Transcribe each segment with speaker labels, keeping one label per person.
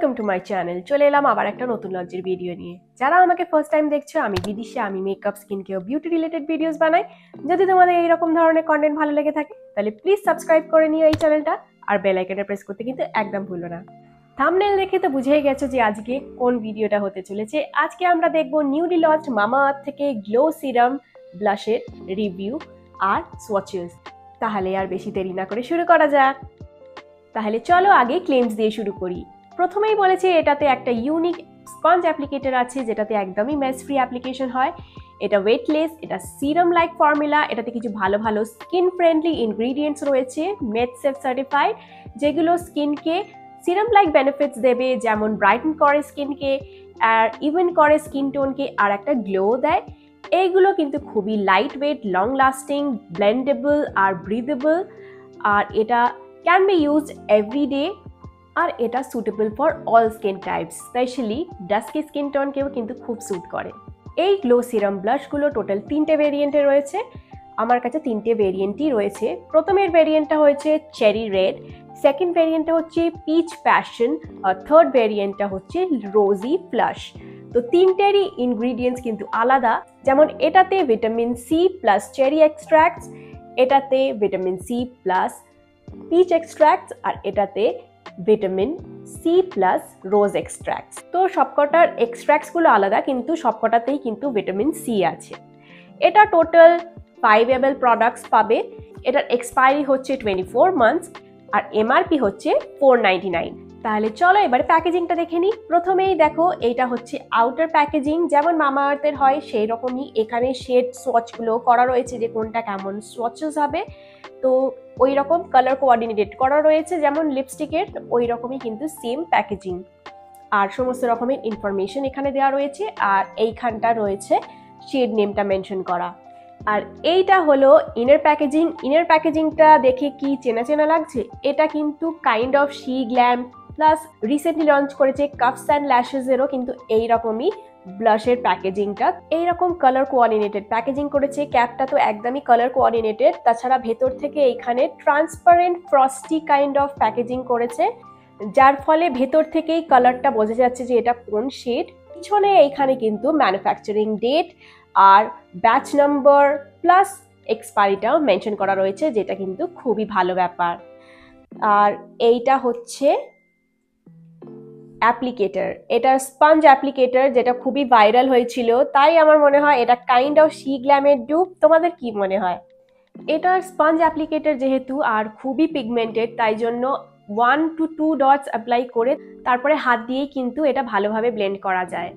Speaker 1: Welcome to my channel. চলে এলাম আবার একটা নতুন লজ্জের ভিডিও নিয়ে। যারা আমাকে ফার্স্ট টাইম দেখছো, আমি বিদিশা, আমি makeup, skin care, beauty related videos বানাই। যদি তোমাদের এইরকম ধরনের কন্টেন্ট ভালো লেগে থাকে তাহলে প্লিজ সাবস্ক্রাইব করে নিও এই চ্যানেলটা, আর বেল আইকনটা প্রেস করতে কিন্তু একদম ভুলো না। থাম্বনেল দেখে তো বুঝেই গেছো যে আজকে কোন ভিডিওটা হতে চলেছে। আজকে আমরা দেখবো নিউলি লঞ্চ মামাআর্থ থেকে গ্লো সিরাম ব্লাশের রিভিউ আর সোয়াচেস। তাহলে আর বেশি দেরি না করে শুরু করা যাক। তাহলে চলো আগে ক্লেমস দিয়ে শুরু করি। প্রথমেই বলেছে এটাতে একটা ইউনিক স্পঞ্জ অ্যাপ্লিকেটর আছে, যেটাতে একদমই মেস ফ্রি অ্যাপ্লিকেশন হয়। এটা ওয়েটলেস, এটা সিরাম লাইক ফর্মুলা, এটাতে কিছু ভালো ভালো স্কিন ফ্রেন্ডলি ইনগ্রিডিয়েন্টস রয়েছে, মেডসেফ সার্টিফাইড, যেগুলো স্কিনকে সিরাম লাইক বেনিফিটস দেবে, যেমন ব্রাইটেন করে স্কিনকে আর ইভেন করে স্কিন টোনকে, আর একটা গ্লো দেয়। এইগুলো কিন্তু খুবই light weight, long lasting, blendable আর ব্রিদেবল, আর এটা can be used every day, আর এটা suitable for all skin types, specially dusky skin টোনকেও কিন্তু খুব স্যুট করে। এই গ্লো সিরাম ব্লাশগুলো টোটাল 3টে ভেরিয়েন্টে রয়েছে। আমার কাছে 3টে ভেরিয়েন্টই রয়েছে। প্রথমের ভেরিয়েন্টটা হচ্ছে চেরি রেড, সেকেন্ড ভেরিয়েন্টটা হচ্ছে পিচ প্যাশন, আর থার্ড ভেরিয়েন্টটা হচ্ছে রোজি ফ্লাশ। তো 3টেরই ইনগ্রিডিয়েন্টস কিন্তু আলাদা। যেমন এটাতে ভিটামিন সি প্লাস চেরি এক্সট্র্যাক্টস, এটাতে ভিটামিন সি প্লাস পিচ এক্সট্র্যাক্টস, আর এটাতে ভিটামিন সি প্লাস রোজ এক্সট্র্যাক্টস। তো সবকটার এক্সট্র্যাক্টসগুলো আলাদা, কিন্তু সবকটাতেই কিন্তু ভিটামিন সি আছে। এটা টোটাল 5 ml প্রোডাক্টস পাবে। এটার এক্সপায়ারি হচ্ছে 24 মান্থস, আর এমআরপি হচ্ছে 499। তাহলে চলো এবারে প্যাকেজিংটা দেখে নিই। প্রথমেই দেখো, এইটা হচ্ছে আউটার প্যাকেজিং, যেমন মামাআর্থের হয় সেই রকমই। এখানে শেড সোয়াচগুলো করা রয়েছে যে কোনটা কেমন সোয়াচেস হবে, তো ওই রকম কালার কোঅর্ডিনেটেড করা রয়েছে, যেমন লিপস্টিকের ওই রকমই কিন্তু সেম প্যাকেজিং, আর সমস্ত রকমের ইনফরমেশন এখানে দেওয়া রয়েছে। আর এইখানটা রয়েছে শেড নেমটা মেনশন করা। আর এইটা হলো ইনার প্যাকেজিং। ইনার প্যাকেজিংটা দেখে কি চেনা চেনা লাগছে? এটা কিন্তু kind of she glam plus recently launch করেছে কাফস অ্যান্ড ল্যাশেসেরও কিন্তু এইরকমই ব্লাশের প্যাকেজিংটা। এইরকম কালার কোঅর্ডিনেটেড প্যাকেজিং করেছে। ক্যাপটা তো একদমই কালার কোঅর্ডিনেটেড, তাছাড়া ভেতর থেকে এইখানে transparent frosty kind of packaging করেছে, যার ফলে ভেতর থেকেই কালারটা বোঝা যাচ্ছে যে এটা কোন শেড। পিছনে এইখানে কিন্তু ম্যানুফ্যাকচারিং ডেট আর ব্যাচ নাম্বার প্লাস এক্সপায়ারিটাও মেনশন করা রয়েছে, যেটা কিন্তু খুবই ভালো ব্যাপার। আর এইটা হচ্ছে অ্যাপ্লিকেটর, এটা স্পঞ্জ অ্যাপ্লিকেটর, যেটা খুবই ভাইরাল হয়েছিল, তাই আমার মনে হয় এটা কাইন্ড অফ শি গ্ল্যামের ডুপ। তোমাদের কি মনে হয়? এটার স্পঞ্জ অ্যাপ্লিকেটর যেহেতু আর খুবই পিগমেন্টেড, তাই জন্য 1 to 2 ডটস অ্যাপ্লাই করে তারপরে হাত দিয়েই কিন্তু এটা ভালোভাবে ব্লেন্ড করা যায়।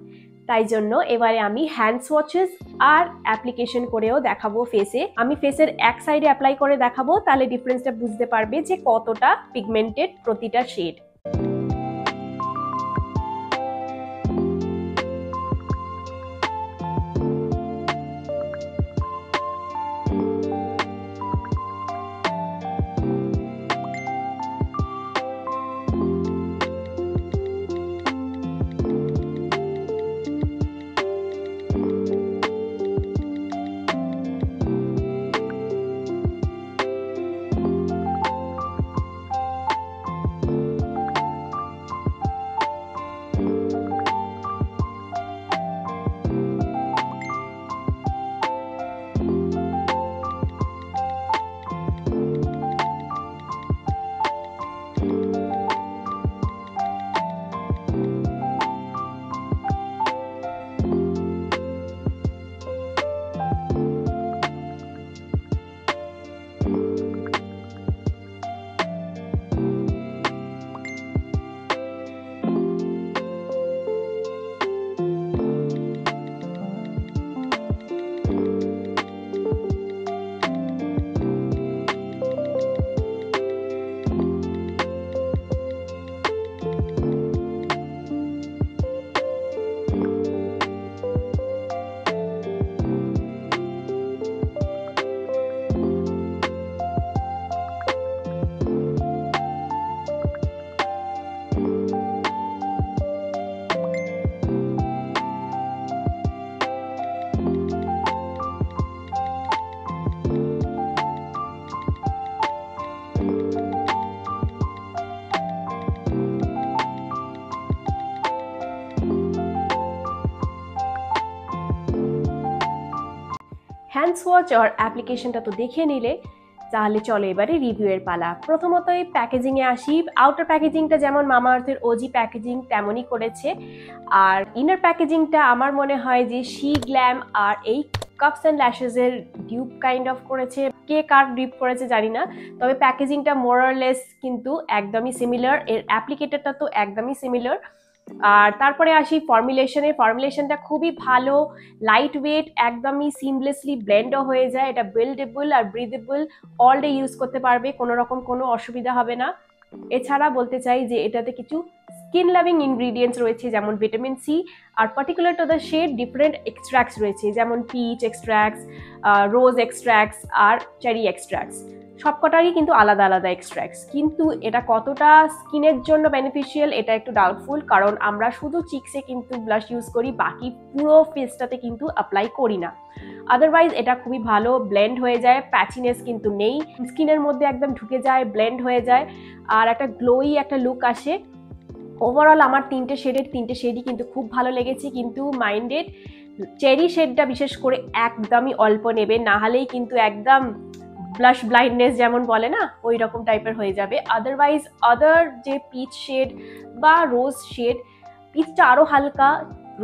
Speaker 1: তাই জন্য এবারে আমি হ্যান্ড সোয়াচেস আর অ্যাপ্লিকেশন করেও দেখাবো ফেসে। আমি ফেসের এক সাইডে অ্যাপ্লাই করে দেখাবো, তাহলে ডিফারেন্সটা বুঝতে পারবে যে কতটা পিগমেন্টেড প্রতিটা শেড। হ্যান্ড সোয়াচ আর অ্যাপ্লিকেশনটা তো দেখে নিলে, তাহলে চলো এবারে রিভিউয়ের পালা। প্রথমত এই প্যাকেজিংয়ে আসি। আউটার প্যাকেজিংটা যেমন মামাআর্থের ওজি প্যাকেজিং তেমনই করেছে, আর ইনার প্যাকেজিংটা আমার মনে হয় যে শি গ্ল্যাম আর এই কাপস অ্যান্ড ল্যাশেসের ডিউপ কাইন্ড অফ করেছে। কে কার ডিউপ করেছে জানি না, তবে প্যাকেজিংটা মোরলেস কিন্তু একদমই সিমিলার। এর অ্যাপ্লিকেটরটা তো একদমই সিমিলার। আর তারপরে আসি ফর্মুলেশনটা খুবই ভালো, লাইট ওয়েট, একদমই সিমলেসলি ব্লেন্ডও হয়ে যায়। এটা বিল্ডেবল আর ব্রিদেবল, অল ডে ইউজ করতে পারবে, কোনো রকম কোনো অসুবিধা হবে না। এছাড়া বলতে চাই যে এটাতে কিছু স্কিন লাভিং ইনগ্রিডিয়েন্টস রয়েছে, যেমন ভিটামিন সি, আর particular to the shade different extracts রয়েছে, যেমন পিচ এক্সট্রাক্টস, রোজ এক্সট্রাক্টস আর চেরি এক্সট্রাক্টস। সবকটারই কিন্তু আলাদা আলাদা এক্সট্রাক্টস, কিন্তু এটা কতটা স্কিনের জন্য বেনিফিশিয়াল এটা একটু ডাউটফুল, কারণ আমরা শুধু চিক্সে কিন্তু ব্লাশ ইউজ করি, বাকি পুরো ফেসটাতে কিন্তু অ্যাপ্লাই করি না। আদারওয়াইজ এটা খুবই ভালো, ব্লেন্ড হয়ে যায়, প্যাচিনেস কিন্তু নেই, স্কিনের মধ্যে একদম ঢুকে যায়, ব্লেন্ড হয়ে যায়, আর একটা গ্লোই একটা লুক আসে। ওভারঅল আমার তিনটে শেডই কিন্তু খুব ভালো লেগেছে, কিন্তু মাইন্ডেড চেরি শেডটা বিশেষ করে একদমই অল্প নেবে, না হলেই কিন্তু একদম ব্লাশ ব্লাইন্ডনেস যেমন বলে না, ওই রকম টাইপের হয়ে যাবে। আদারওয়াইজ আদার যে পিচ শেড বা রোজ শেড, পিচটা আরও হালকা,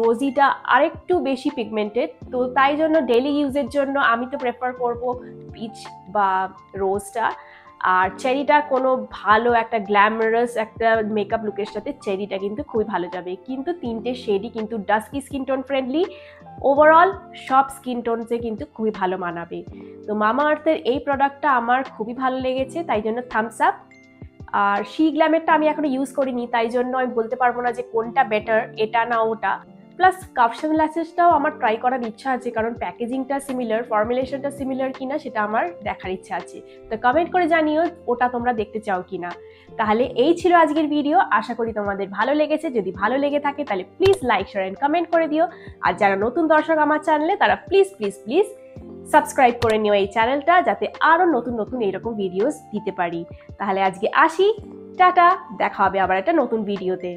Speaker 1: রোজিটা আরেকটু বেশি পিগমেন্টেড, তো তাই জন্য ডেইলি ইউজের জন্য আমি তো প্রেফার করব পিচ বা রোজটা। আর চেরিটা কোনো ভালো একটা গ্ল্যামারাস একটা মেকআপ লুকের সাথে চেরিটা কিন্তু খুবই ভালো যাবে, কিন্তু তিনটে শেডই কিন্তু dusky skin tone friendly, overall সব স্কিন টোনসে কিন্তু খুবই ভালো মানাবে। তো মামাআর্থের এই প্রোডাক্টটা আমার খুবই ভালো লেগেছে, তাই জন্য থামস আপ। আর শি গ্ল্যামেরটা আমি এখনো ইউজ করিনি, তাই জন্য আমি বলতে পারবো না যে কোনটা বেটার, এটা না ওটা। প্লাস কাপস অ্যান্ড ল্যাশেসটাও আমার ট্রাই করার ইচ্ছা আছে, কারণ প্যাকেজিংটা সিমিলার, ফর্মুলেশনটা সিমিলার কিনা সেটা আমার দেখার ইচ্ছা আছে। তো কমেন্ট করে জানিও ওটা তোমরা দেখতে চাও কিনা। তাহলে এই ছিল আজকের ভিডিও, আশা করি তোমাদের ভালো লেগেছে। যদি ভালো লেগে থাকে তাহলে please like share and comment করে দিও। আর যারা নতুন দর্শক আমার চ্যানেলে, তারা প্লিজ প্লিজ প্লিজ সাবস্ক্রাইব করে নিও এই চ্যানেলটা, যাতে আরও নতুন নতুন এইরকম ভিডিওস দিতে পারি। তাহলে আজকে আসি, টাটা, দেখা হবে আবার একটা নতুন ভিডিওতে।